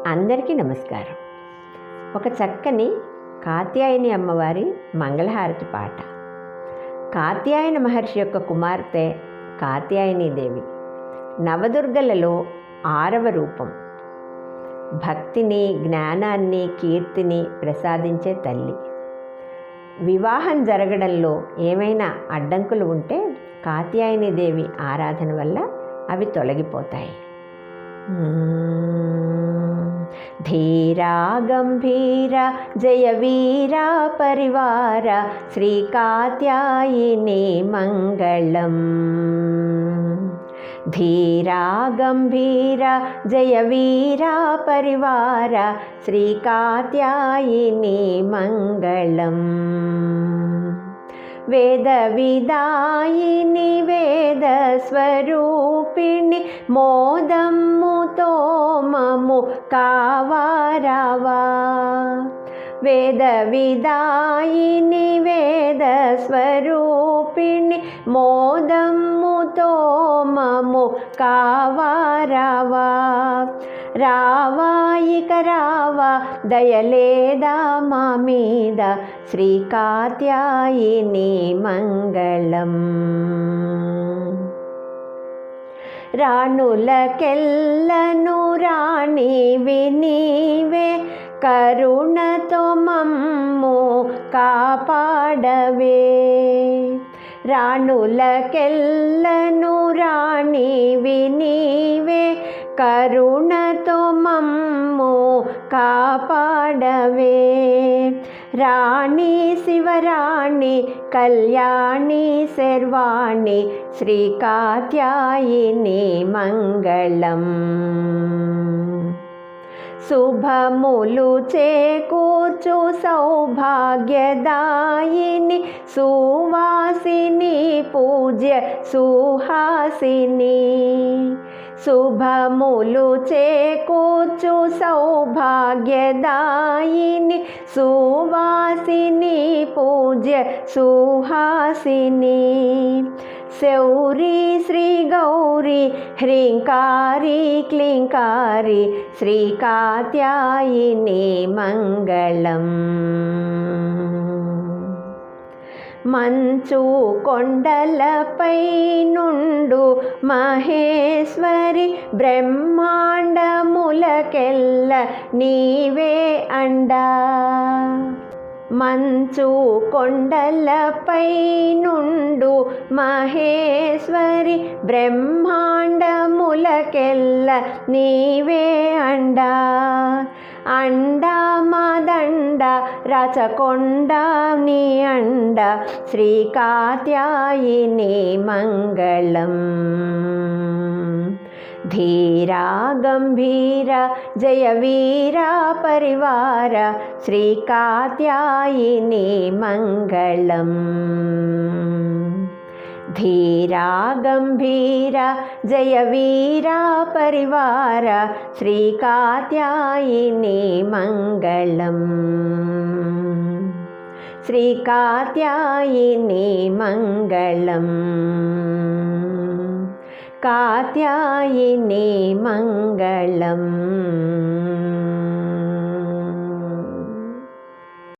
అందరికీ నమస్కారం. ఒక చక్కని కాత్యాయని అమ్మవారి మంగళహారతి పాట. కాత్యాయన మహర్షి యొక్క కుమార్తె కాత్యాయని దేవి నవదుర్గలలో 6వ రూపం. భక్తిని, జ్ఞానాన్ని, కీర్తిని ప్రసాదించే తల్లి. వివాహం జరగడంలో ఏమైనా అడ్డంకులు ఉంటే కాత్యాయని దేవి ఆరాధన వల్ల అవి తొలగిపోతాయి. ధీరా గంభీర జయ వీరా పరివార శ్రీ కాత్యాయని మంగళం. ధీరా గంభీర జయ వీరా పరివార శ్రీ కాత్యాయని మంగళం. వేద విదాయిని వేద స్వరూపిణి మోదమ్ముతో మము కావారావా. వేద విదాయిని వేద స్వరూపిణి మోదమ్ముతో మము కావారావా. రావా ఇక రావా దయలేదా మా మీద శ్రీ కాత్యాయని మంగళం. రాణులకెల్లను రాణివి నీవే కరుణతో మమ్ము కాపాడవే. రాణులకెల్లను రాణివి నీవే కరుణతో మమ్ము కాపాడవే. రాణి శివరాణి కళ్యాణి శర్వాణి శ్రీ కాత్యాయని మంగళం. శుభములు చేకూర్చు సౌభాగ్యదాయిని సువాసిని పూజ్య సుహాసిని. శుభములు చేకూర్చు సౌభాగ్యదాయిని సువాసిని పూజ్య సుహాసిని. శౌరి శ్రీ గౌరీ హ్రీంకారి క్లీంకారి శ్రీ కాత్యాయని మంగళం. మంచు కొండలపై నుండు మహేశ్వరి బ్రహ్మాండములకెల్ల నీవే అండా. మంచు కొండలపై నుండు మహేశ్వరి బ్రహ్మాండములకెల్ల నీవే అండా. అండా మదండ రచకొండ నీ అండ శ్రీ కాత్యాయని మంగళం. ధీరా గంభీర జయ వీరా పరివార శ్రీ కాత్యాయని మంగళం. ధీరా గంభీర జయ వీరా పరివార శ్రీ కాత్యాయని మంగళం. శ్రీ కాత్యాయని మంగళం. కాత్యాయని మంగళం.